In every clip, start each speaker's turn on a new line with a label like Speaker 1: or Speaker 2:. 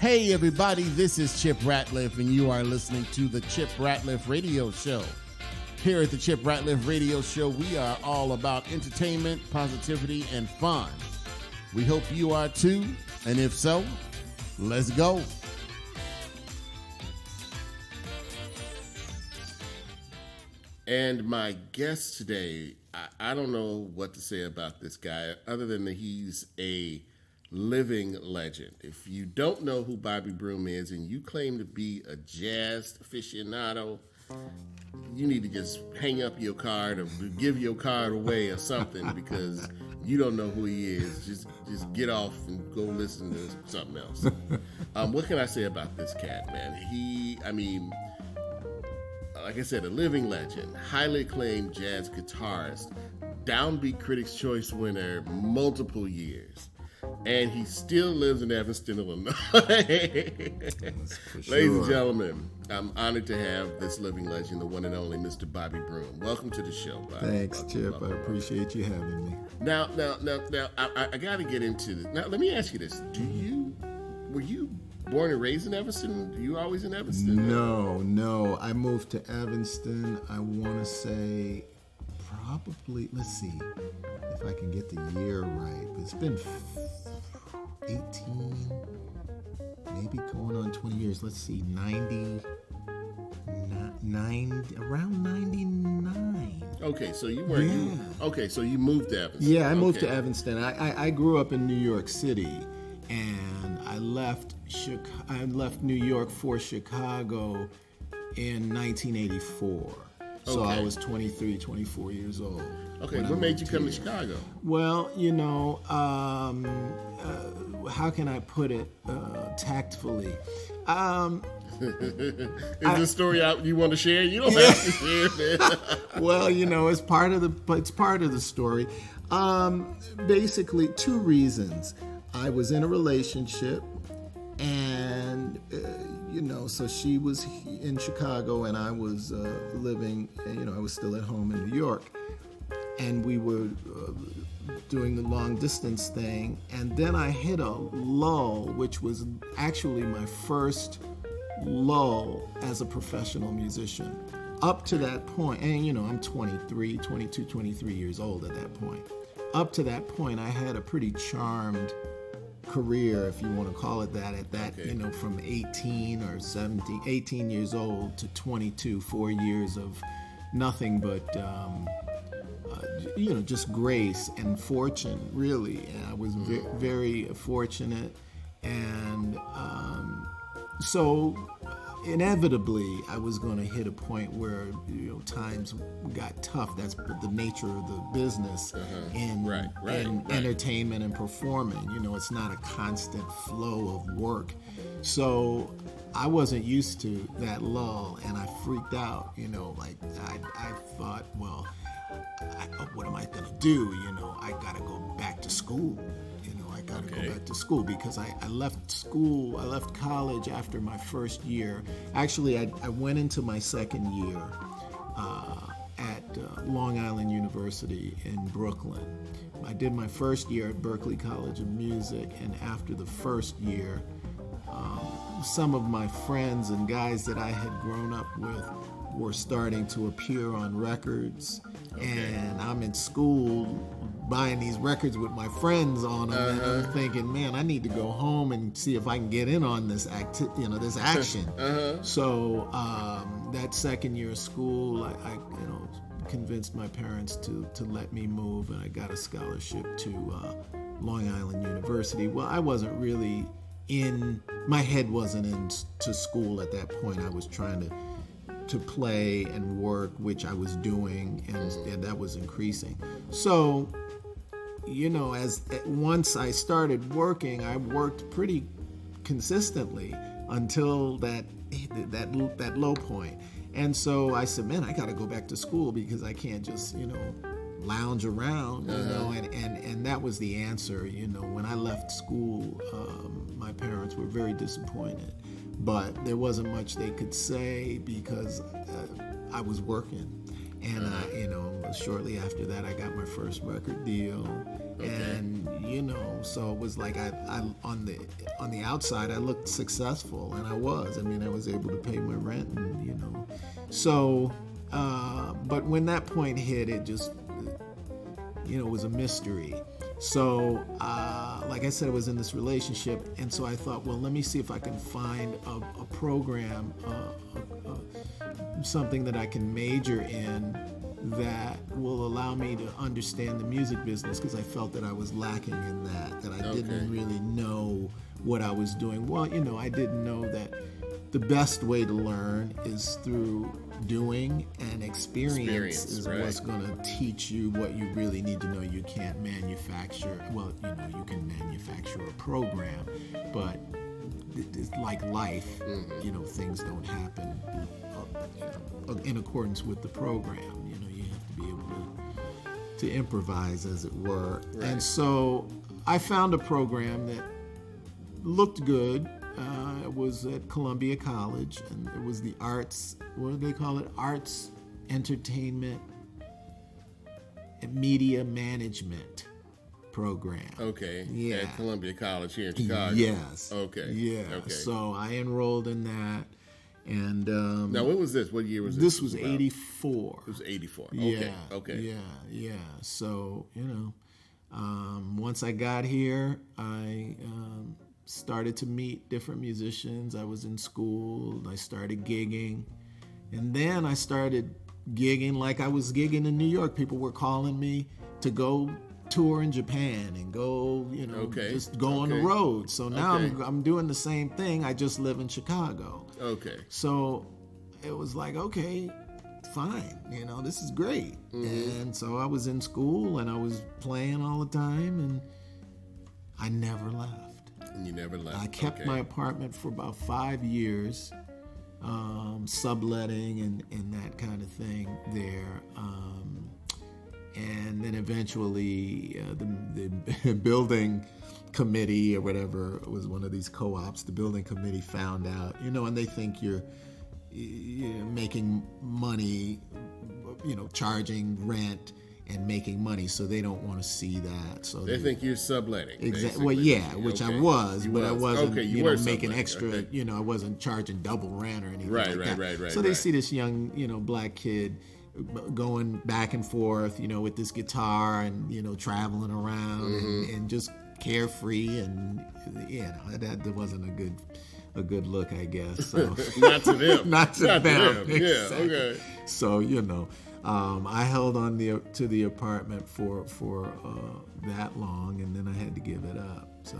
Speaker 1: Hey everybody, this is Chip Ratliff and you are listening to the Chip Ratliff Radio Show. Here at the Chip Ratliff Radio Show, we are all about entertainment, positivity, and fun. We hope you are too, and if so, let's go. And my guest today, I don't know what to say about this guy other than that he's a living legend. If you don't know who Bobby Broom is and you claim to be a jazz aficionado, you need to just hang up your card or give your card away or something because you don't know who he is. Just get off and go listen to something else. What can I say about this cat, man? Like I said, a living legend, highly acclaimed jazz guitarist, Downbeat Critics' Choice winner multiple years. And he still lives in Evanston, Illinois. Ladies and gentlemen, I'm honored to have this living legend, the one and only Mr. Bobby Broom. Welcome to the show, Bobby.
Speaker 2: Thanks, Chip. I appreciate you having me.
Speaker 1: Now, I got to get into this. Now, let me ask you this. Were you born and raised in Evanston? You always in Evanston?
Speaker 2: No. I moved to Evanston, I want to say, probably, let's see if I can get the year right. But it's been 18, maybe going on 20 years. Let's see, around 99.
Speaker 1: Okay, so you weren't.
Speaker 2: Yeah.
Speaker 1: Okay, so you moved to Evanston.
Speaker 2: Yeah, I moved to Evanston. I grew up in New York City, and I left New York for Chicago in 1984. So I was 23, 24 years old.
Speaker 1: Okay, what made you come to Chicago?
Speaker 2: Well, how can I put it tactfully?
Speaker 1: Is this a story you want to share? You don't have to share, man.
Speaker 2: Well, it's part of the story. Basically, two reasons. I was in a relationship, and so she was in Chicago, and I was living. I was still at home in New York, and we were doing the long distance thing. And then I hit a lull, which was actually my first lull as a professional musician. Up to that point, and I'm 22, 23 years old at that point. Up to that point, I had a pretty charmed career, if you want to call it that, from 18 or 17, 18 years old to 22, 4 years of nothing but, just grace and fortune, really. And I was very fortunate. And so inevitably, I was going to hit a point where, times got tough. That's the nature of the business in entertainment and performing. It's not a constant flow of work. So I wasn't used to that lull, and I freaked out. I thought, well, what am I going to do? I got to go back to school. I got to go back to school because I left school. I left college after my first year. Actually, I went into my second year at Long Island University in Brooklyn. I did my first year at Berklee College of Music, and after the first year, some of my friends and guys that I had grown up with were starting to appear on records, and I'm in school buying these records with my friends on them, and I'm thinking, man, I need to go home and see if I can get in on this this action. So that second year of school, I convinced my parents to let me move, and I got a scholarship to Long Island University. Well, I wasn't really my head wasn't into school at that point. I was trying to play and work, which I was doing, and that was increasing. So, once I started working, I worked pretty consistently until that low point. And so I said, man, I got to go back to school because I can't just, lounge around, and that was the answer. When I left school, my parents were very disappointed, but there wasn't much they could say because I was working. And shortly after that, I got my first record deal, And so it was like I on the outside I looked successful, and I was. I mean, I was able to pay my rent, and so. But when that point hit, it just was a mystery. So, like I said, I was in this relationship, and so I thought, well, let me see if I can find a program, something that I can major in that will allow me to understand the music business, because I felt that I was lacking in that I didn't really know what I was doing. Well, I didn't know that the best way to learn is through doing, and experience is
Speaker 1: right.
Speaker 2: What's going to teach you what you really need to know. You can't manufacture, well, you can manufacture a program, but it's like life, things don't happen in accordance with the program. You have to be able to improvise, as it were.
Speaker 1: Right.
Speaker 2: And so I found a program that looked good. It was at Columbia College, and it was the arts, what do they call it? Arts, entertainment, and media management program.
Speaker 1: Okay.
Speaker 2: Yeah.
Speaker 1: At Columbia College here in Chicago.
Speaker 2: Yes.
Speaker 1: Okay.
Speaker 2: Yeah.
Speaker 1: Okay.
Speaker 2: So I enrolled in that, and
Speaker 1: now, when was this? What year was this?
Speaker 2: This was 84.
Speaker 1: It was 84.
Speaker 2: Yeah.
Speaker 1: Okay. Okay.
Speaker 2: Yeah. So once I got here, I started to meet different musicians. I was in school. I started gigging, and then I started gigging like I was gigging in New York. People were calling me to go tour in Japan and go, just go on the road. So now I'm doing the same thing. I just live in Chicago.
Speaker 1: Okay.
Speaker 2: So it was like, okay, fine. This is great.
Speaker 1: Mm-hmm.
Speaker 2: And so I was in school, and I was playing all the time, and I never left.
Speaker 1: And you never left.
Speaker 2: I kept my apartment for about 5 years, subletting and that kind of thing there. And then eventually the building committee or whatever, it was one of these co-ops, the building committee found out, and they think you're making money, charging rent and making money, so they don't want to see that. So
Speaker 1: they think you're subletting.
Speaker 2: Exactly. Well, yeah, which I was, but I wasn't, making extra.
Speaker 1: Okay.
Speaker 2: I wasn't charging double rent or anything
Speaker 1: Right,
Speaker 2: like that.
Speaker 1: right.
Speaker 2: So they see this young, black kid going back and forth, with this guitar and traveling around and just carefree, and that wasn't a good look, I guess. So
Speaker 1: not to them.
Speaker 2: Not to them.
Speaker 1: Yeah.
Speaker 2: Exactly.
Speaker 1: Okay.
Speaker 2: So I held on to the apartment for that long, and then I had to give it up. So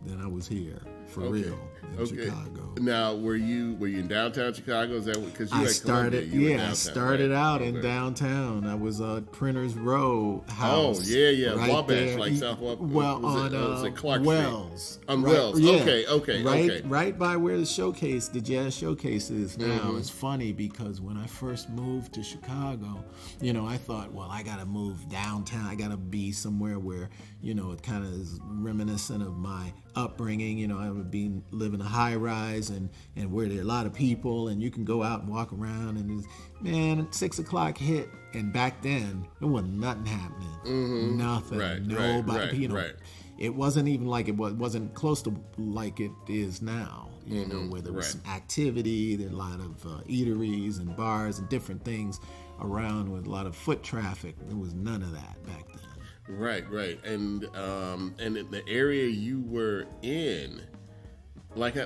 Speaker 2: then I was here for real in Chicago.
Speaker 1: Now, were you in downtown Chicago? Is that because you
Speaker 2: I
Speaker 1: at
Speaker 2: started?
Speaker 1: Columbia,
Speaker 2: I
Speaker 1: downtown,
Speaker 2: started
Speaker 1: right?
Speaker 2: out in downtown. I was Printers Row house.
Speaker 1: Oh yeah,
Speaker 2: right
Speaker 1: Wabash,
Speaker 2: there.
Speaker 1: like South Wabash.
Speaker 2: Well,
Speaker 1: was it Clark
Speaker 2: Wells.
Speaker 1: Street? On
Speaker 2: Right,
Speaker 1: Wells.
Speaker 2: yeah.
Speaker 1: Okay.
Speaker 2: Right by where the jazz showcase is now. It's funny because when I first moved to Chicago, I thought, well, I got to move downtown. I got to be somewhere where it kind of is reminiscent of my upbringing. I would be living a high rise and where there are a lot of people, and you can go out and walk around, and man, 6 o'clock hit, and back then there wasn't nothing happening. Nothing.
Speaker 1: Right,
Speaker 2: nobody.
Speaker 1: right.
Speaker 2: It wasn't even like it wasn't close to like it is now. Where there was some activity, there were a lot of eateries and bars and different things around with a lot of foot traffic. There was none of that back then.
Speaker 1: Right. And in the area you were in, like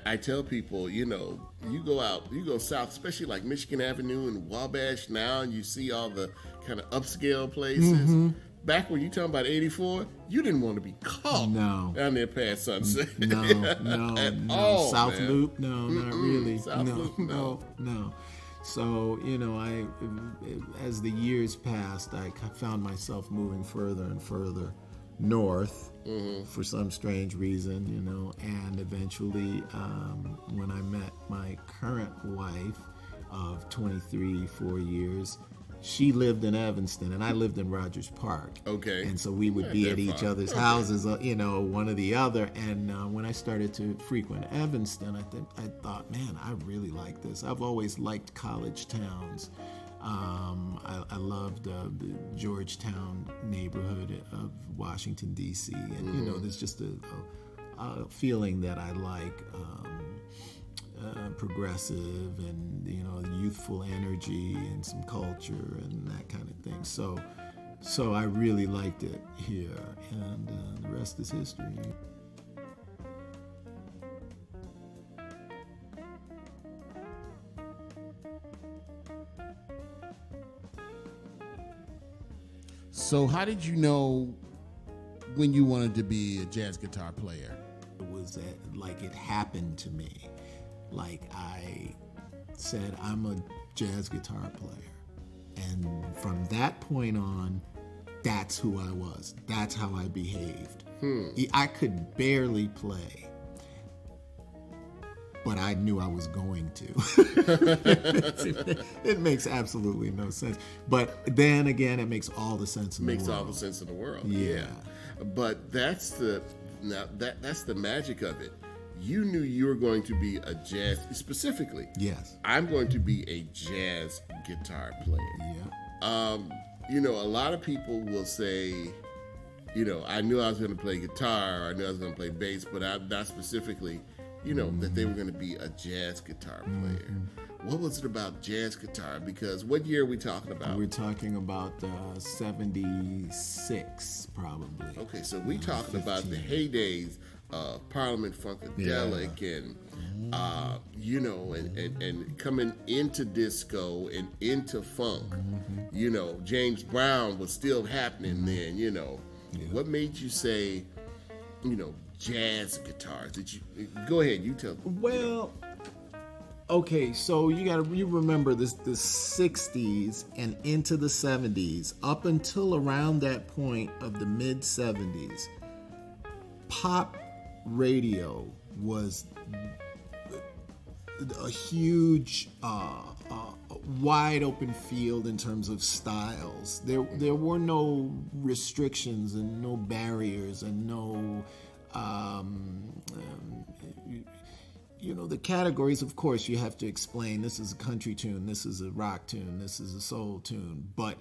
Speaker 1: I tell people, you go south, especially like Michigan Avenue and Wabash now, and you see all the kind of upscale places. Back when you talking about 84, you didn't want to be caught down there past Sunset.
Speaker 2: No.
Speaker 1: all,
Speaker 2: South
Speaker 1: man.
Speaker 2: Loop, no, not really.
Speaker 1: South Loop,
Speaker 2: no. So, as the years passed, I found myself moving further and further north for some strange reason, and eventually when I met my current wife of 4 years, she lived in Evanston and I lived in Rogers Park.
Speaker 1: Okay.
Speaker 2: And so we would be at each other's houses, one or the other. And when I started to frequent Evanston, I thought, man, I really like this. I've always liked college towns. I loved the Georgetown neighborhood of Washington, D.C. And, you know, there's just a feeling that I like, progressive and, you know, youthful energy and some culture and that kind of thing. So I really liked it here, and the rest is history.
Speaker 3: So how did you know when you wanted to be a jazz guitar player?
Speaker 2: It was that, like, it happened to me. Like, I said, I'm a jazz guitar player. And from that point on, that's who I was. That's how I behaved. I could barely play, but I knew I was going to. It makes absolutely no sense. But then again, it makes all the sense in the world.
Speaker 1: Makes all the sense in the world.
Speaker 2: Yeah.
Speaker 1: But that's the magic of it. You knew you were going to be a jazz, specifically.
Speaker 2: Yes.
Speaker 1: I'm going to be a jazz guitar player.
Speaker 2: Yeah.
Speaker 1: You know, a lot of people will say, you know, I knew I was going to play guitar, or I knew I was going to play bass, but I'm not specifically, you know, that they were going to be a jazz guitar player. What was it about jazz guitar? Because what year are we talking about?
Speaker 2: We're talking about 76, probably.
Speaker 1: Okay, so we talking about the heydays of Parliament Funkadelic and, you know, and coming into disco and into funk. You know, James Brown was still happening then, you know.
Speaker 2: Yeah.
Speaker 1: What made you say, you know, jazz guitars? Did you go ahead? You tell.
Speaker 2: Well, okay, so you remember the 60s and into the 70s, up until around that point of the mid 70s, pop radio was a huge, wide open field in terms of styles. There were no restrictions and no barriers and no, you know, the categories, of course, you have to explain. This is a country tune, this is a rock tune, this is a soul tune. But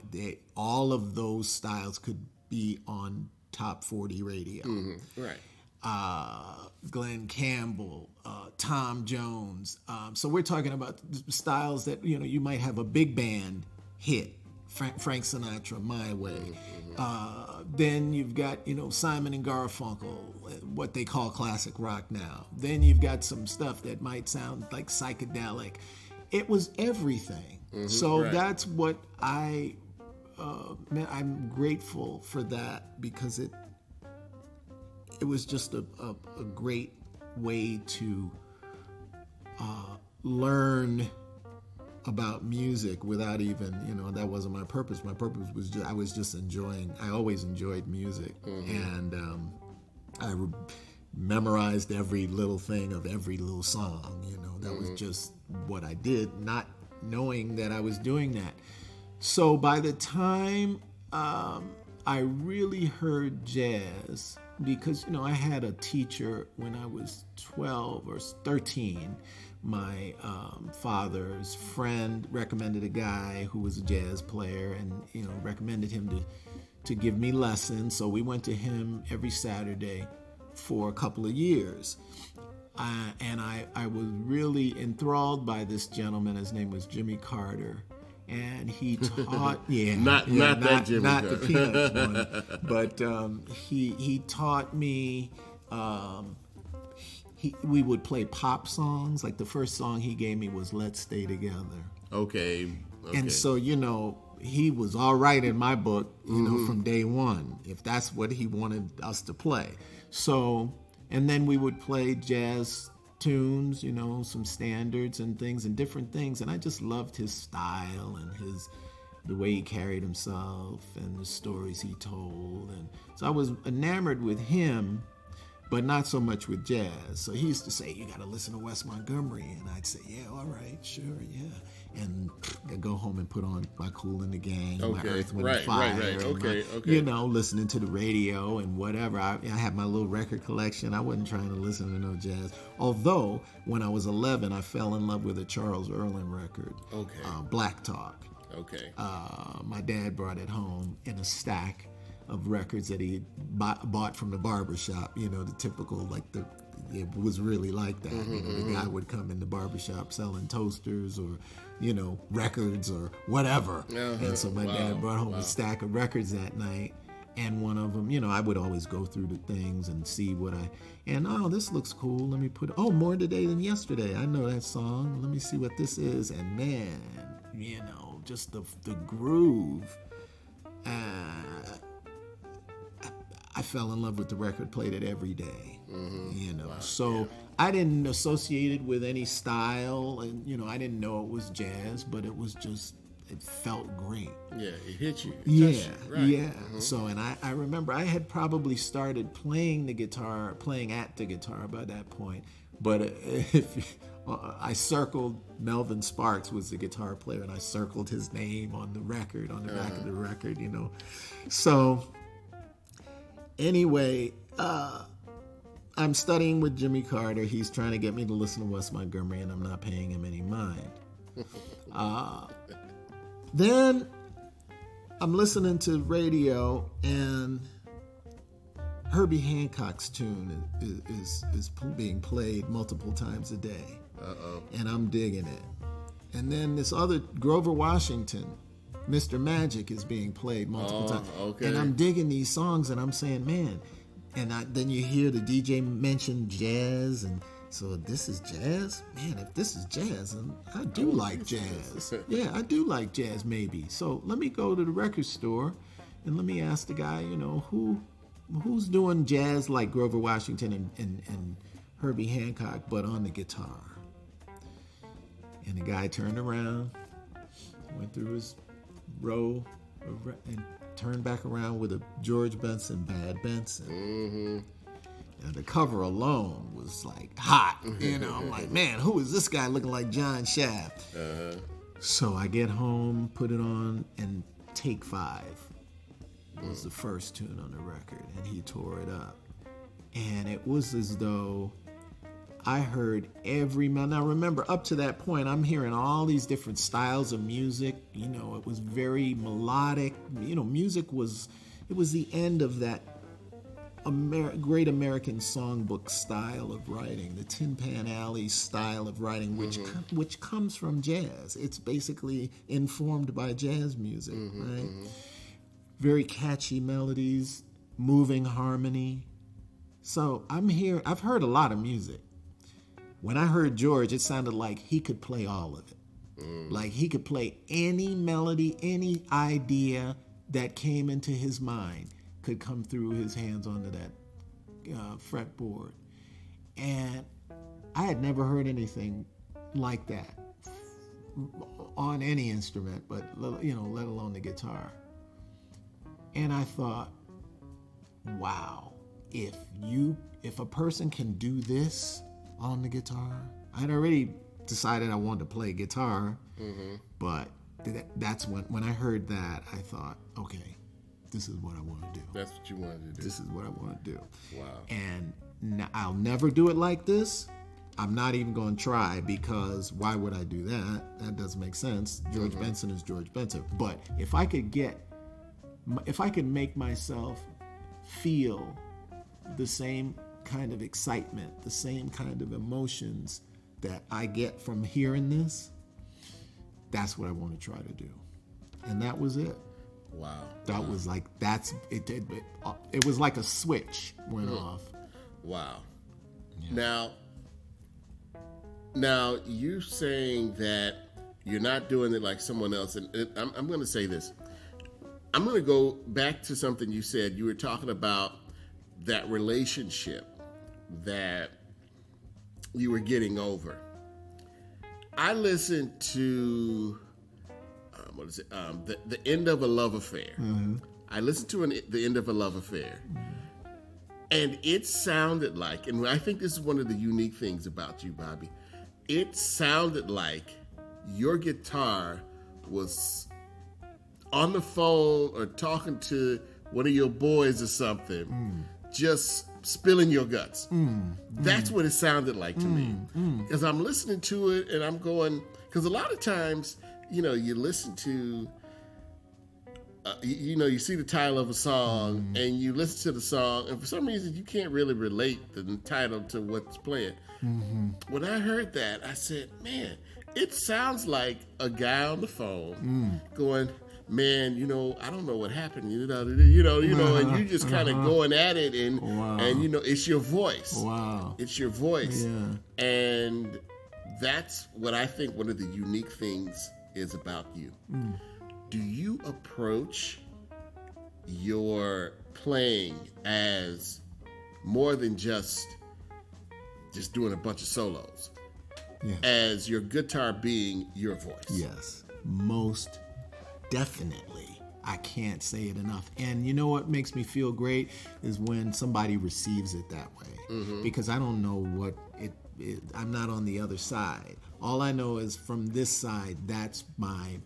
Speaker 2: all of those styles could be on top 40 radio.
Speaker 1: Right.
Speaker 2: Glenn Campbell, Tom Jones. So we're talking about styles that, you know, you might have a big band hit, Frank Sinatra, My Way. Then you've got, you know, Simon and Garfunkel, what they call classic rock now. Then you've got some stuff that might sound like psychedelic. It was everything. So that's what I'm grateful for that, because it was just a great way to learn about music without even, you know, that wasn't my purpose. My purpose was I was just enjoying. I always enjoyed music, and I memorized every little thing of every little song. You know, that was just what I did, not knowing that I was doing that. So by the time I really heard jazz, because, you know, I had a teacher when I was 12 or 13. My father's friend recommended a guy who was a jazz player, and, you know, recommended him to give me lessons. So we went to him every Saturday for a couple of years. And I was really enthralled by this gentleman. His name was Jimmy Carter. And he taught,
Speaker 1: not that Jimmy
Speaker 2: not
Speaker 1: Carter.
Speaker 2: the Peanuts one, but he taught me. We would play pop songs. Like the first song he gave me was "Let's Stay Together."
Speaker 1: Okay.
Speaker 2: And so, you know, he was all right in my book, you know, from day one, if that's what he wanted us to play. So, and then we would play jazz tunes, you know, some standards and things and different things. And I just loved his style and the way he carried himself and the stories he told. And so I was enamored with him, but not so much with jazz. So he used to say, you got to listen to Wes Montgomery. And I'd say, yeah, all right, sure, yeah. And I'd go home and put on my Kool and the Gang, my Earth, Wind, and Fire.
Speaker 1: Right. Okay.
Speaker 2: You know, listening to the radio and whatever. I had my little record collection. I wasn't trying to listen to no jazz. Although, when I was 11, I fell in love with a Charles Earlin record, Black Talk.
Speaker 1: Okay.
Speaker 2: My dad brought it home in a stack of records that he bought from the barber shop. You know, the typical, like it was really like that. You know, the guy would come in the barbershop selling toasters or, you know, records or whatever. And so my dad brought home a stack of records that night. And one of them, you know, I would always go through the things and see oh, this looks cool. Let me More Today Than Yesterday. I know that song. Let me see what this is. And man, you know, just the groove. I fell in love with the record, played it every day, you know. I didn't associate it with any style, and, you know, I didn't know it was jazz, but it was just, it felt great.
Speaker 1: Yeah, it hit you.
Speaker 2: Yeah,
Speaker 1: touched you, right.
Speaker 2: yeah. So, and I remember I had probably started playing at the guitar by that point, but I circled Melvin Sparks was the guitar player, and I circled his name on the record, on the back of the record, you know. So anyway, I'm studying with Jimmy Carter. He's trying to get me to listen to Wes Montgomery, and I'm not paying him any mind. Then I'm listening to radio, and Herbie Hancock's tune is being played multiple times a day. And I'm digging it. And then this other, Grover Washington, Mr. Magic, is being played multiple times.
Speaker 1: Okay.
Speaker 2: And I'm digging these songs, and I'm saying, man. And then you hear the DJ mention jazz, and so this is jazz? Man, if this is jazz, then I do like jazz. Yeah, I do like jazz, maybe. So let me go to the record store, and let me ask the guy, you know, who's doing jazz like Grover Washington and Herbie Hancock, but on the guitar. And the guy turned around, went through his row, and turned back around with a George Benson, Bad Benson. And the cover alone was like hot. You know, I'm like, man, who is this guy looking like John Shaft? So I get home, put it on, and Take 5 was the first tune on the record, and he tore it up. And it was as though I heard now remember, up to that point, I'm hearing all these different styles of music. You know, it was very melodic. You know, it was the end of that great American songbook style of writing, the Tin Pan Alley style of writing, which comes from jazz. It's basically informed by jazz music, right? Very catchy melodies, moving harmony. So I've heard a lot of music. When I heard George, it sounded like he could play all of it. Like he could play any melody, any idea that came into his mind could come through his hands onto that fretboard. And I had never heard anything like that on any instrument, but, you know, let alone the guitar. And I thought, wow, if a person can do this on the guitar, I'd already decided I wanted to play guitar, but that's when I heard that, I thought, okay, this is what I want to do.
Speaker 1: That's what you wanted to do.
Speaker 2: This is what I want to do.
Speaker 1: Wow.
Speaker 2: And I'll never do it like this. I'm not even going to try, because why would I do that? That doesn't make sense. George Benson is George Benson. But if I could make myself feel the same kind of excitement, the same kind of emotions that I get from hearing this, that's what I want to try to do. And that was it.
Speaker 1: Wow.
Speaker 2: That was like, it was like a switch went off.
Speaker 1: Wow. Yeah. Now you saying that you're not doing it like someone else, and I'm going to say this. I'm going to go back to something you said. You were talking about that relationship that you were getting over. I listened to the End of a Love Affair. I listened to the End of a Love Affair, and it sounded like, and I think this is one of the unique things about you, Bobby, it sounded like your guitar was on the phone or talking to one of your boys or something, just spilling your guts. That's what it sounded like to me. Because I'm listening to it and I'm going, because a lot of times you listen to, you see the title of a song and you listen to the song, and for some reason you can't really relate the title to what's playing. When I heard that, I said, man, it sounds like a guy on the phone going, man, I don't know what happened, and you just kind of going at it, and and it's your voice.
Speaker 2: Wow.
Speaker 1: It's your voice.
Speaker 2: Yeah.
Speaker 1: And that's what I think one of the unique things is about you. Do you approach your playing as more than just doing a bunch of solos?
Speaker 2: Yeah.
Speaker 1: As your guitar being your voice?
Speaker 2: Yes, most definitely. I can't say it enough. And you know what makes me feel great is when somebody receives it that way. Because I don't know what I'm not on the other side. All I know is from this side, that's my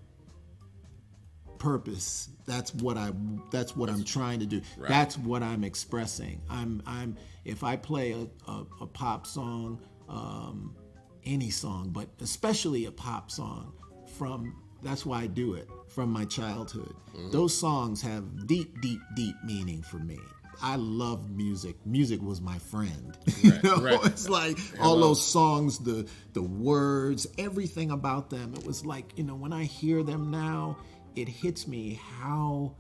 Speaker 2: purpose. That's what I'm trying to do.
Speaker 1: Right.
Speaker 2: That's what I'm expressing. I'm if I play a pop song, any song, but especially a pop song, that's why I do it, from my childhood. Those songs have deep, deep, deep meaning for me. I love music. Music was my friend.
Speaker 1: Right.
Speaker 2: It's like all those songs, the words, everything about them. It was like, when I hear them now, it hits me how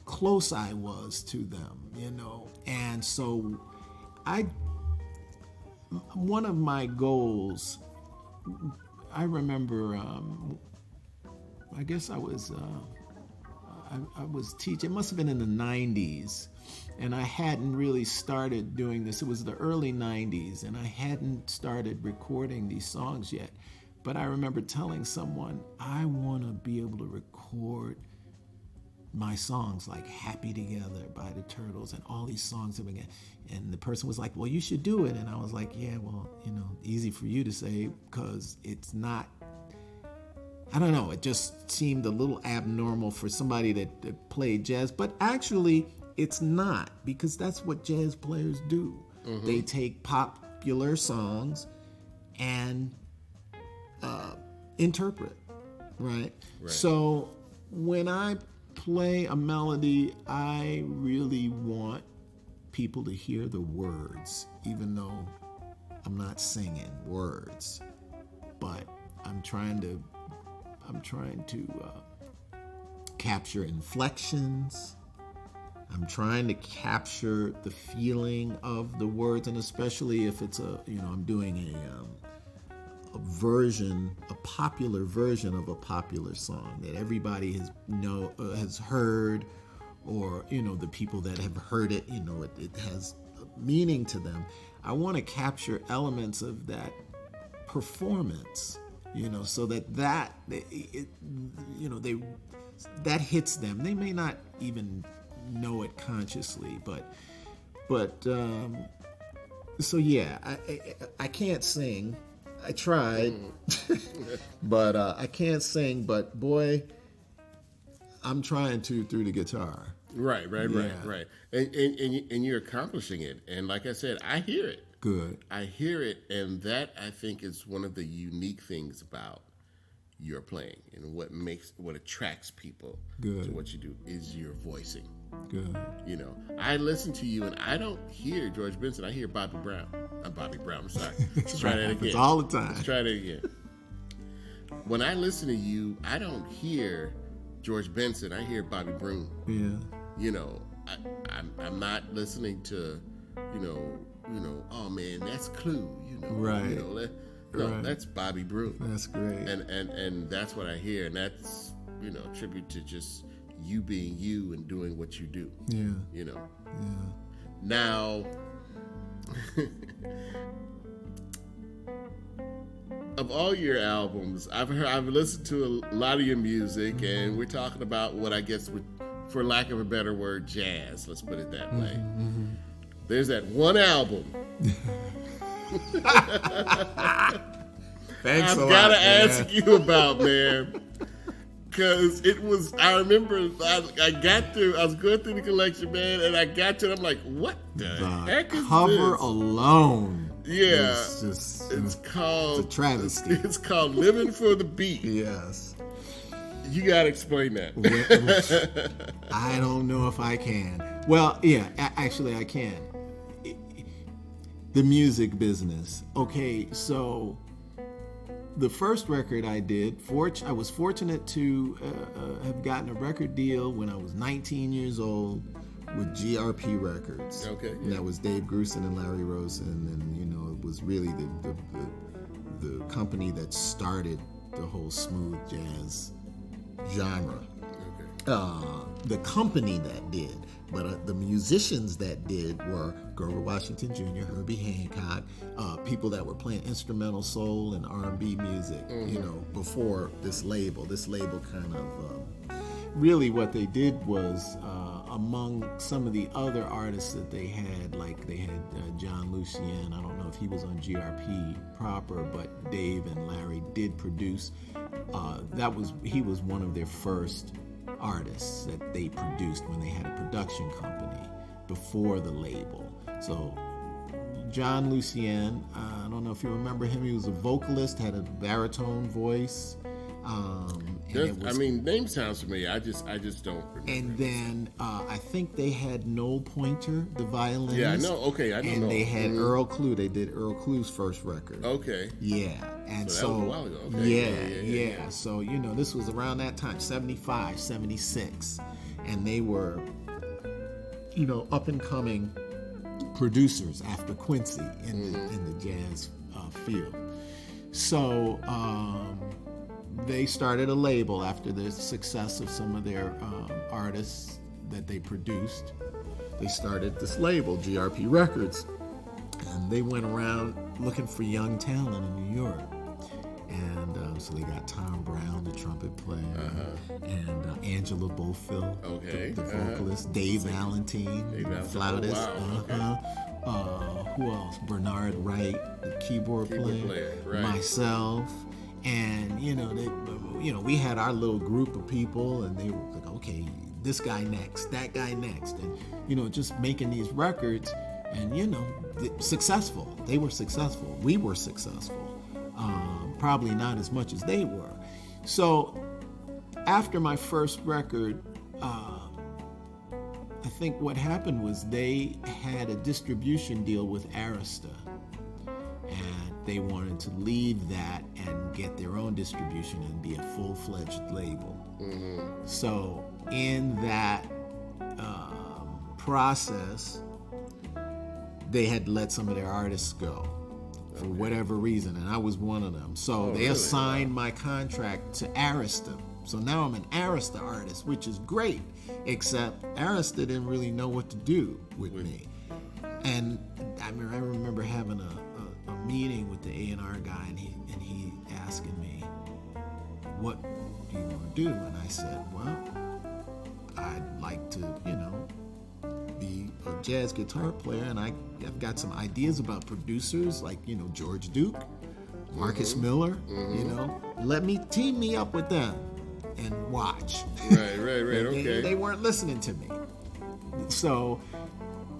Speaker 2: close I was to them, And so one of my goals, I remember, I guess I was teaching, it must have been in the 90s, and I hadn't really started doing this. It was the early 90s, and I hadn't started recording these songs yet. But I remember telling someone, I want to be able to record my songs like Happy Together by the Turtles and all these songs that we get. And the person was like, well, you should do it. And I was like, yeah, well, easy for you to say, because it's not, I don't know, it just seemed a little abnormal for somebody that played jazz. But actually, it's not, because that's what jazz players do. They take popular songs and interpret, right? So when I play a melody, I really want people to hear the words, even though I'm not singing words, but I'm trying to capture inflections. I'm trying to capture the feeling of the words, and especially if it's I'm doing a popular version of a popular song that everybody has heard, or the people that have heard it, it has meaning to them. I want to capture elements of that performance, so that hits them. They may not even know it consciously, but so yeah, I can't sing. I tried, but I can't sing. But boy, I'm trying to through the guitar.
Speaker 1: Right. And you're accomplishing it. And like I said, I hear it.
Speaker 2: Good.
Speaker 1: I hear it, and that I think is one of the unique things about your playing, and what attracts people
Speaker 2: Good.
Speaker 1: to what you do is your voicing.
Speaker 2: Good.
Speaker 1: I listen to you and I don't hear George Benson. I hear Bobby Brown. I'm Bobby Brown. I'm sorry. Let's try that again.
Speaker 2: All the time.
Speaker 1: Let's try that again. When I listen to you, I don't hear George Benson. I hear Bobby Broom.
Speaker 2: Yeah.
Speaker 1: I'm not listening to, oh man, that's Clue.
Speaker 2: Right.
Speaker 1: No, that's Bobby Broom.
Speaker 2: That's great.
Speaker 1: And that's what I hear, and that's a tribute to just you being you and doing what you do.
Speaker 2: Yeah.
Speaker 1: Yeah.
Speaker 2: Now,
Speaker 1: of all your albums, I've listened to a lot of your music, and we're talking about what I guess would, for lack of a better word, jazz. Let's put it that way. There's that one album.
Speaker 2: Thanks
Speaker 1: I've
Speaker 2: a lot,
Speaker 1: got to
Speaker 2: man.
Speaker 1: ask you about, man. because it was. I remember I was going through the collection, man, and I got to it. I'm like, what the heck is
Speaker 2: cover
Speaker 1: this?
Speaker 2: alone.
Speaker 1: Yeah,
Speaker 2: It's just
Speaker 1: it's called
Speaker 2: it's a travesty.
Speaker 1: It's called "Living for the Beat."
Speaker 2: Yes.
Speaker 1: You gotta explain that.
Speaker 2: I don't know if I can. Well, yeah, actually I can. The music business. Okay, so the first record I did, I was fortunate to have gotten a record deal when I was 19 years old with GRP Records.
Speaker 1: Okay.
Speaker 2: And that was Dave Grusin and Larry Rosen, and you know, it was really the company that started the whole smooth jazz genre. The company that did, but the musicians that did were Grover Washington Jr., Herbie Hancock, people that were playing instrumental soul and R&B music, you know, before this label. This label kind of, really what they did was, among some of the other artists that they had, like they had John Lucien, I don't know if he was on GRP proper, but Dave and Larry did produce. He was one of their first artists that they produced when they had a production company before the label. So John Lucien, I don't know if you remember him, he was a vocalist, had a baritone voice.
Speaker 1: Name sounds familiar. I just don't remember.
Speaker 2: And then I think they had Noel Pointer, the violinist.
Speaker 1: Yeah, I know. Okay, I don't know.
Speaker 2: And they had Earl Klugh. They did Earl Klugh's first record.
Speaker 1: Okay.
Speaker 2: Yeah, and
Speaker 1: So that was a while ago. Okay.
Speaker 2: Yeah. So you know, this was around that time, 75, 76, and they were, you know, up and coming producers after Quincy in the jazz field. So. They started a label after the success of some of their artists that they produced. They started this label, GRP Records, and they went around looking for young talent in New York. And so they got Tom Brown, the trumpet player, and Angela Bofill, the vocalist, Dave Valentine, the flautist.
Speaker 1: Wow. Okay.
Speaker 2: Who else? Bernard Wright, the keyboard player.
Speaker 1: Right.
Speaker 2: Myself. And you know, we had our little group of people, and they were like, okay, this guy next, that guy next, and you know, just making these records, and you know, successful. They were successful. We were successful. Probably not as much as they were. So after my first record, I think what happened was they had a distribution deal with Arista. And they wanted to leave that and get their own distribution and be a full-fledged label. So in that process, they had let some of their artists go for whatever reason, and I was one of them. So they assigned my contract to Arista. So now I'm an Arista artist, which is great, except Arista didn't really know what to do with me. And I remember having a meeting with the A&R guy, and he asking me, what do you want to do? And I said, well, I'd like to, you know, be a jazz guitar player, and I've got some ideas about producers like, you know, George Duke, Marcus Miller, you know, team me up with them and watch.
Speaker 1: Right, okay.
Speaker 2: They weren't listening to me. So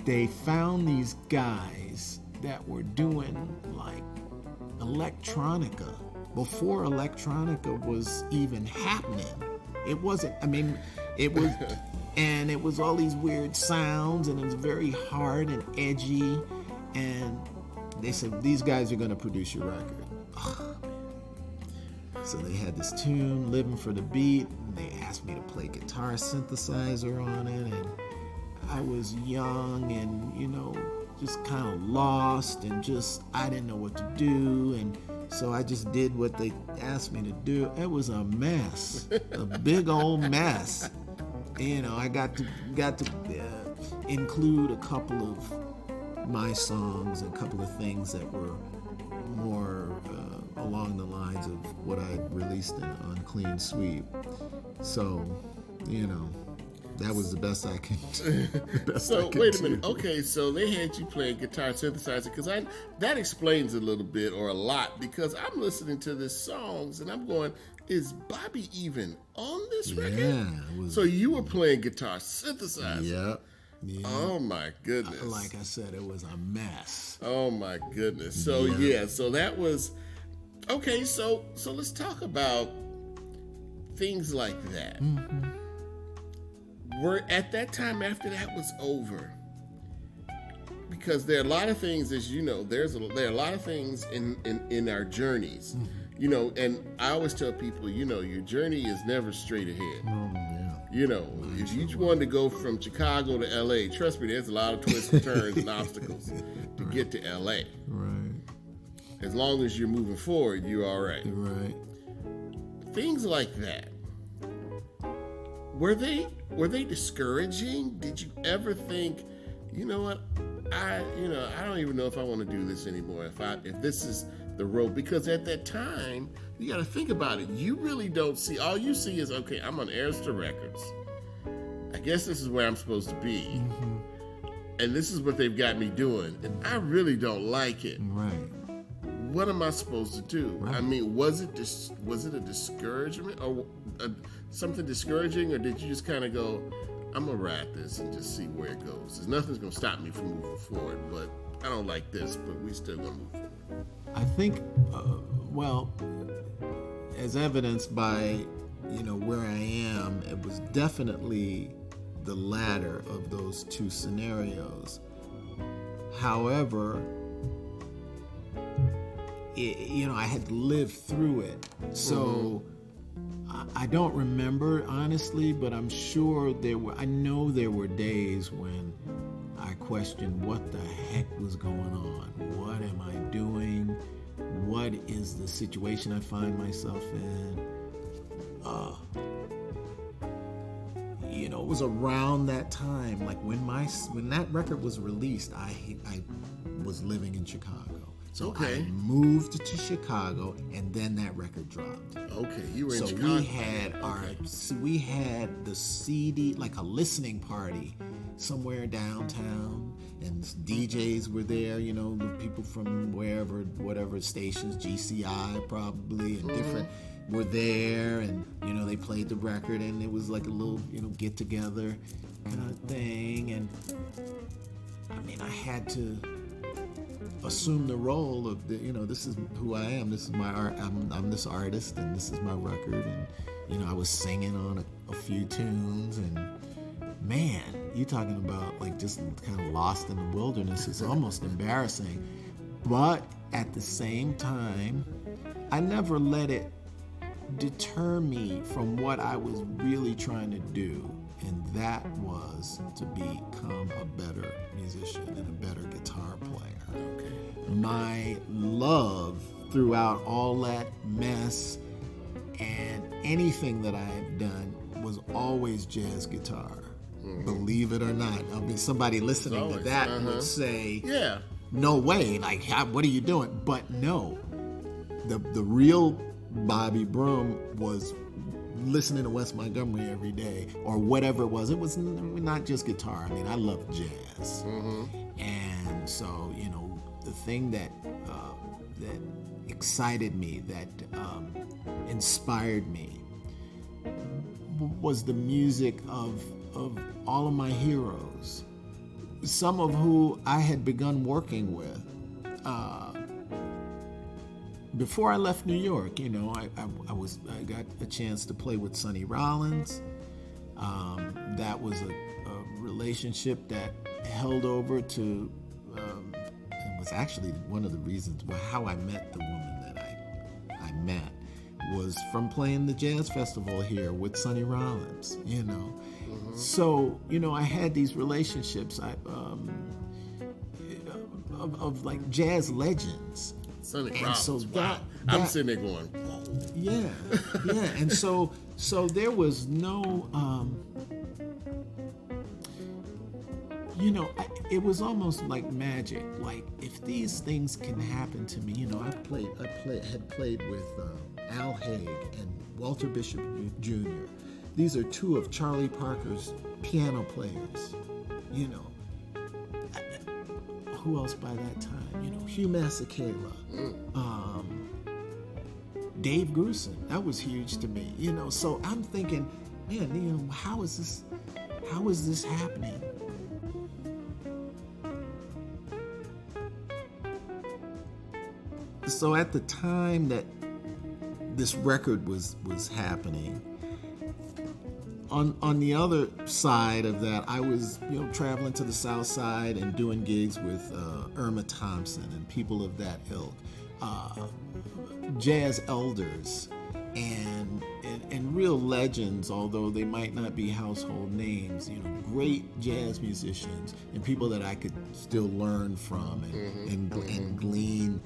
Speaker 2: they found these guys that were doing like electronica before electronica was even happening. It wasn't, it was, and it was all these weird sounds, and it was very hard and edgy, and they said, these guys are going to produce your record. Oh, man. So they had this tune, Living for the Beat, and they asked me to play guitar synthesizer on it, and I was young and, you know, just kind of lost, and just, I didn't know what to do, and so I just did what they asked me to do. It was a mess, a big old mess. You know, I got to include a couple of my songs and a couple of things that were more along the lines of what I released on Clean Sweep. So, you know. That was the best I could. The best I
Speaker 1: So
Speaker 2: could
Speaker 1: wait a
Speaker 2: do.
Speaker 1: minute. Okay, so they had you playing guitar synthesizer because that explains a little bit or a lot because I'm listening to this songs and I'm going, is Bobby even on this record?
Speaker 2: Yeah. It was,
Speaker 1: So you were playing guitar synthesizer.
Speaker 2: Yep. Yeah.
Speaker 1: Oh my goodness.
Speaker 2: Like I said, it was a mess.
Speaker 1: Oh my goodness. So
Speaker 2: Yeah.
Speaker 1: so that was okay. So let's talk about things like that.
Speaker 2: Mm-hmm.
Speaker 1: Were at that time after that was over, because there are a lot of things, as you know, there are a lot of things in our journeys, you know, and I always tell people, you know, your journey is never straight ahead.
Speaker 2: Oh, yeah.
Speaker 1: You know, if you wanted to go from Chicago to LA, trust me, there's a lot of twists and turns and obstacles to get to LA.
Speaker 2: Right.
Speaker 1: As long as you're moving forward, you're all right.
Speaker 2: Right.
Speaker 1: Things like that. Were they discouraging? Did you ever think, you know what, I don't even know if I want to do this anymore. If this is the road, because at that time you got to think about it. You really don't see. All you see is, okay, I'm on Arista Records. I guess this is where I'm supposed to be, and this is what they've got me doing, and I really don't like it.
Speaker 2: Right.
Speaker 1: What am I supposed to do?
Speaker 2: Right.
Speaker 1: I mean, was it a discouragement or something discouraging, or did you just kind of go, I'm gonna ride this and just see where it goes? There's nothing's gonna stop me from moving forward, but I don't like this, but we still gonna move forward.
Speaker 2: I think, well, as evidenced by, where I am, it was definitely the latter of those two scenarios. However, I had to live through it. So I don't remember, honestly, but I'm sure I know there were days when I questioned what the heck was going on. What am I doing? What is the situation I find myself in? It was around that time, like when that record was released, I was living in Chicago. So
Speaker 1: Okay.
Speaker 2: I moved to Chicago, and then that record dropped.
Speaker 1: Okay, you were in
Speaker 2: So
Speaker 1: Chicago.
Speaker 2: we had the CD, like a listening party somewhere downtown, and DJs were there, the people from wherever, whatever stations, GCI probably, and different were there, and they played the record, and it was like a little get together kind of thing. And I mean, I had to assume the role of this is who I am, this is my art, I'm this artist, and this is my record. And I was singing on a few tunes, and man, you talking about like just kind of lost in the wilderness. It's almost embarrassing, but at the same time, I never let it deter me from what I was really trying to do, and that was to become a better musician and a better guitar player.
Speaker 1: Okay.
Speaker 2: My love throughout all that mess and anything that I had done was always jazz guitar. Believe it or not. I mean, somebody listening to that would say,
Speaker 1: Yeah.
Speaker 2: no way, like, what are you doing? But no, the real Bobby Broom was listening to Wes Montgomery every day, or whatever it was. It was not just guitar. I mean, I love jazz. And so, the thing that excited me, that inspired me, was the music of all of my heroes, some of who I had begun working with before I left New York. I got a chance to play with Sonny Rollins. That was a relationship that held over to, and was actually one of the reasons how I met the woman that I met, was from playing the jazz festival here with Sonny Rollins. So I had these relationships of like jazz legends.
Speaker 1: Sonny
Speaker 2: And
Speaker 1: Rollins.
Speaker 2: so
Speaker 1: Wow. I'm sitting there going, whoa.
Speaker 2: Yeah. And so there was no, it was almost like magic. Like, if these things can happen to me, I had played with Al Haig and Walter Bishop Jr. These are two of Charlie Parker's piano players, you know. Who else by that time? You know, Hugh Masekela, Dave Grusin. That was huge to me, you know. So I'm thinking, man, you know, how is this happening? So at the time that this record was happening, on the other side of that, I was, you know, traveling to the South Side and doing gigs with Irma Thompson and people of that ilk, jazz elders and real legends, although they might not be household names, you know, great jazz musicians and people that I could still learn from and glean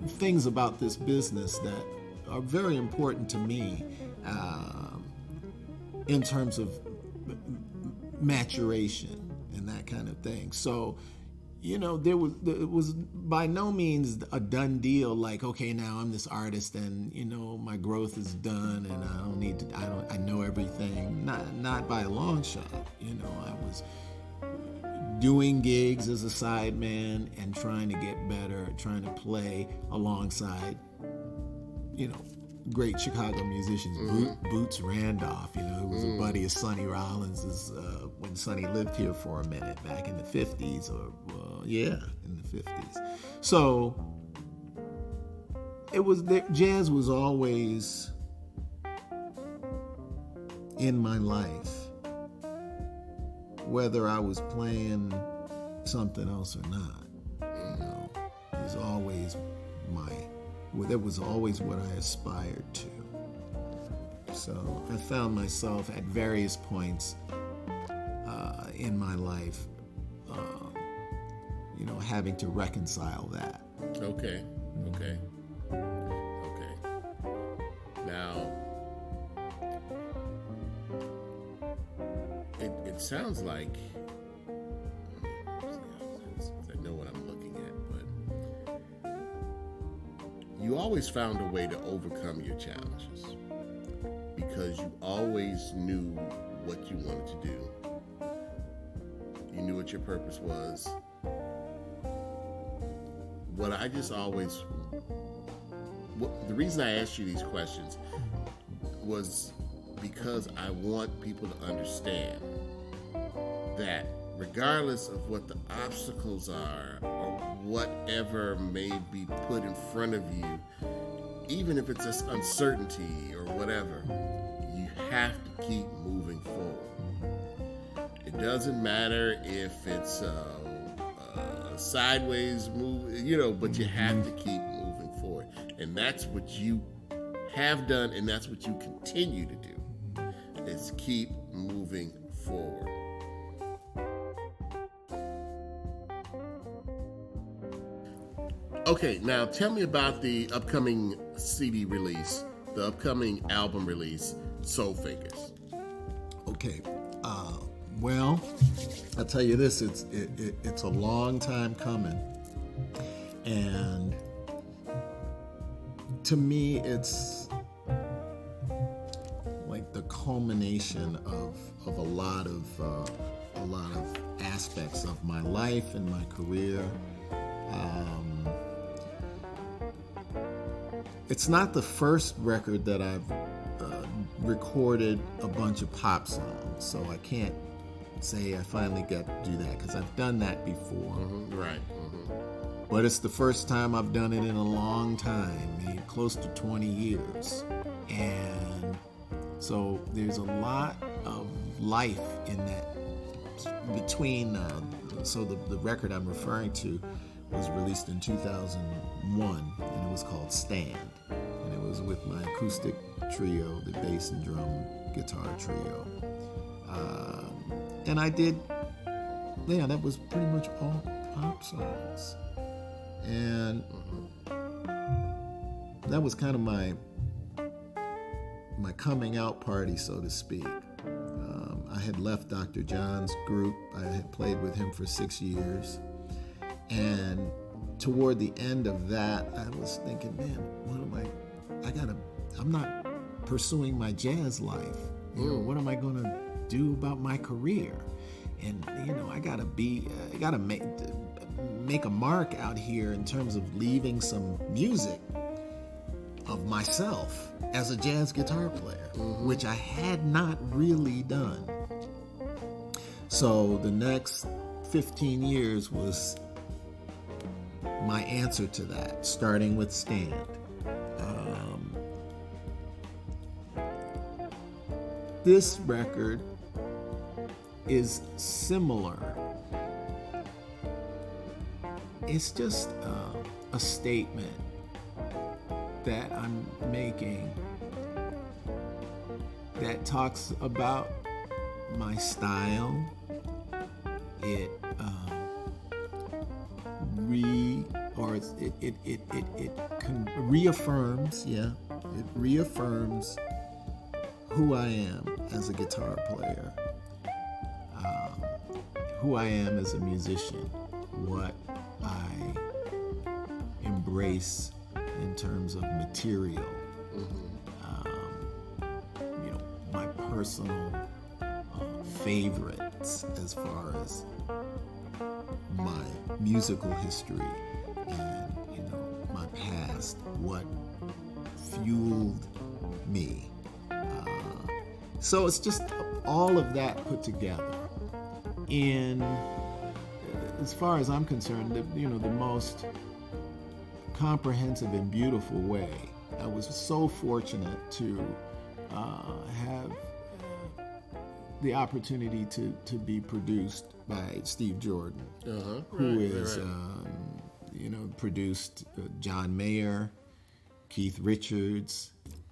Speaker 2: things about this business that are very important to me in terms of maturation and that kind of thing. So, you know, it was by no means a done deal. Like, okay, now I'm this artist, and you know, my growth is done, and I know everything. Not by a long shot. You know, I was doing gigs as a sideman and trying to get better, trying to play alongside, you know, great Chicago musicians. Boots Randolph, you know, who was a buddy of Sonny Rollins's when Sonny lived here for a minute back in the 50s, in the 50s. So jazz was always in my life, whether I was playing something else or not. You know, it was always that was always what I aspired to. So I found myself at various points in my life, you know, having to reconcile that.
Speaker 1: Okay. Now, it sounds like, I know what I'm looking at, but you always found a way to overcome your challenges because you always knew what you wanted to do. You knew what your purpose was. The reason I asked you these questions was because I want people to understand that regardless of what the obstacles are or whatever may be put in front of you, even if it's just uncertainty or whatever, you have to keep moving forward. It doesn't matter if it's a sideways move, you know, but you have to keep moving forward. And that's what you have done, and that's what you continue to do, is keep moving forward. Okay, now tell me about the upcoming CD release, the upcoming album release, Soul Fingers.
Speaker 2: Okay, well, I'll tell you this, it's a long time coming, and to me it's like the culmination of a lot of aspects of my life and my career. It's not the first record that I've recorded a bunch of pop songs, so I can't say I finally got to do that because I've done that before.
Speaker 1: Right.
Speaker 2: But it's the first time I've done it in a long time, maybe close to 20 years. And so there's a lot of life in that between, so the record I'm referring to was released in 2001, and it was called Stand. And it was with my acoustic trio, the bass and drum guitar trio. And I did, that was pretty much all pop songs. And that was kind of my coming out party, so to speak. I had left Dr. John's group. I had played with him for 6 years. And toward the end of that, I was thinking, man, I'm not pursuing my jazz life You know, what am I going to do about my career? And I gotta make a mark out here in terms of leaving some music of myself as a jazz guitar player, which I had not really done. So the next 15 years was my answer to that, starting with Stand. This record is similar. It's just a statement that I'm making that talks about my style. It reaffirms, it reaffirms who I am as a guitar player, who I am as a musician, what I embrace in terms of material, my personal favorites as far as my musical history and my past, what fueled me. So it's just all of that put together in, as far as I'm concerned, the most comprehensive and beautiful way. I was so fortunate to have the opportunity to be produced by Steve Jordan, who is produced John Mayer, Keith Richards,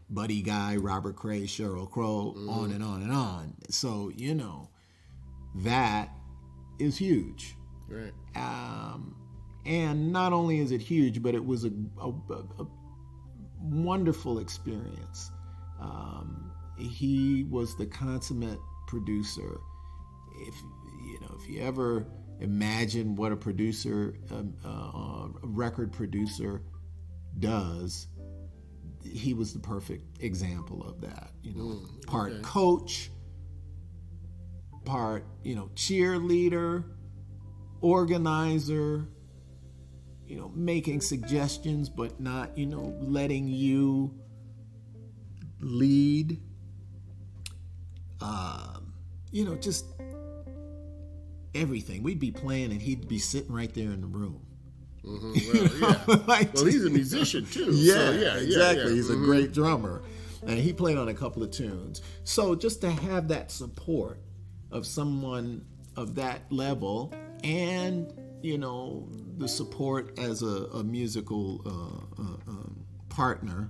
Speaker 2: Buddy Guy, Robert Cray, Sheryl Crow, on and on and on. So, that is huge.
Speaker 1: Right.
Speaker 2: And not only is it huge, but it was a wonderful experience. He was the consummate producer. If you ever imagine what a producer, a record producer does, he was the perfect example of that. Part coach, part cheerleader, organizer, making suggestions but not letting you lead, just everything. We'd be playing and he'd be sitting right there in the room.
Speaker 1: Well, he's a musician too.
Speaker 2: Exactly.
Speaker 1: Yeah.
Speaker 2: He's a great drummer, and he played on a couple of tunes. So just to have that support of someone of that level, and the support as a musical partner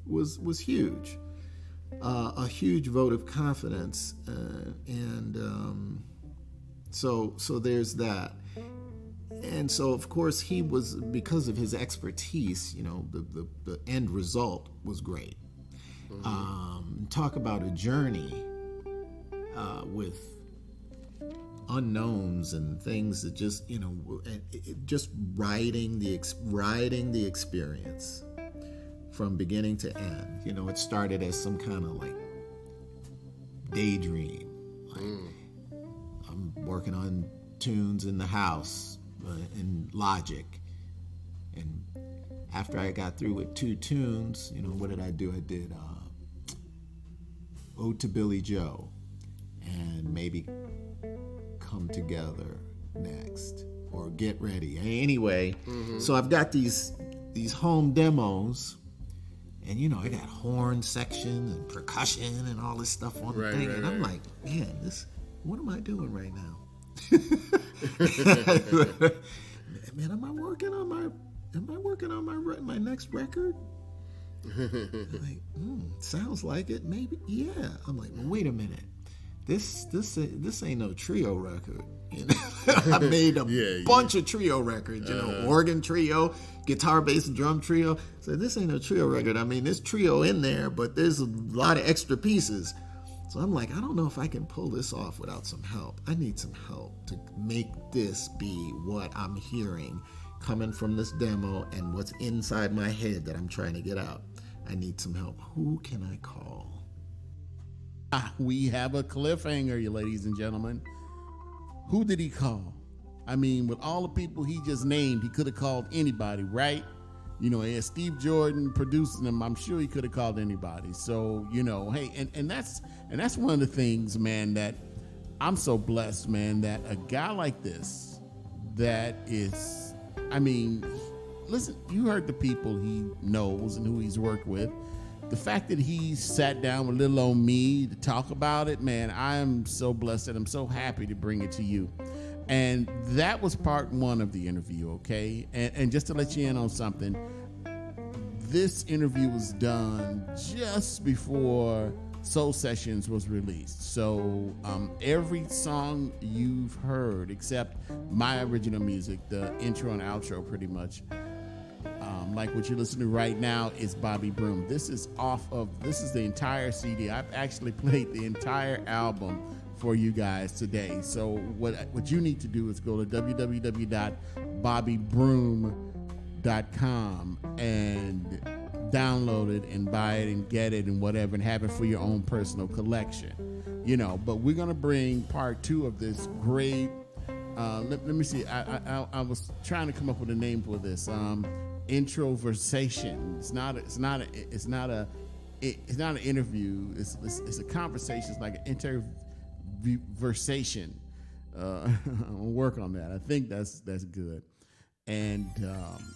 Speaker 2: was huge. A huge vote of confidence, so there's that. And so, of course, he was, because of his expertise, the end result was great. Talk about a journey with unknowns and things that just, just riding the experience from beginning to end. It started as some kind of like daydream. I'm working on tunes in the house. In Logic, and after I got through with 2 tunes, what did I do? I did Ode to Billy Joe and maybe Come Together next, or Get Ready. Anyway, so I've got these home demos, and I got horn section and percussion and all this stuff on the thing, and I'm like, man, what am I doing right now? Man, am I working on my next record? Like, sounds like it. Maybe, yeah. I'm like, well, wait a minute. This ain't no trio record. I made a bunch of trio records. Organ trio, guitar, bass, and drum trio. So this ain't no trio record. I mean, there's trio in there, but there's a lot of extra pieces. So I'm like, I don't know if I can pull this off without some help. I need some help to make this be what I'm hearing coming from this demo and what's inside my head that I'm trying to get out. I need some help. Who can I call?
Speaker 3: We have a cliffhanger, you ladies and gentlemen. Who did he call? I mean, with all the people he just named, he could have called anybody, right? You know, as Steve Jordan producing them, I'm sure he could have called anybody. So, you know, hey, and that's one of the things, man, that I'm so blessed, man, that a guy like this, that is, I mean, listen, you heard the people he knows and who he's worked with. The fact that he sat down with little old me to talk about it, man, I am so blessed and I'm so happy to bring it to you. And that was part one of the interview, okay? And just to let you in on something, this interview was done just before Soul Sessions was released. So every song you've heard, except my original music, the intro and outro pretty much, like what you're listening to right now, is Bobby Broom. This is the entire CD. I've actually played the entire album for you guys today. So what you need to do is go to www.bobbybroom.com and download it and buy it and get it and whatever and have it for your own personal collection. You know, but we're gonna bring part two of this great. Let me see. I was trying to come up with a name for this. Introversation. It's not an interview. It's a conversation. It's like an interversation. I'll work on that. I think that's good. And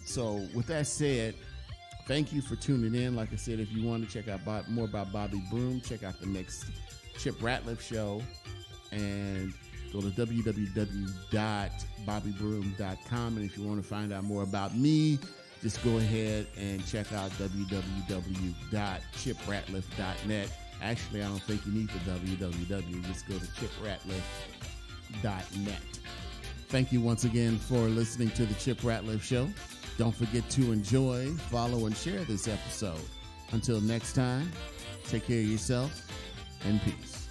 Speaker 3: so with that said, thank you for tuning in. Like I said, if you want to check out more about Bobby Broom, check out the next Chip Ratliff show and go to www.bobbybroom.com. And if you want to find out more about me, just go ahead and check out www.chipratliff.net. Actually, I don't think you need the www. Just go to chipratliff.net. Thank you once again for listening to the Chip Ratliff Show. Don't forget to enjoy, follow, and share this episode. Until next time, take care of yourself and peace.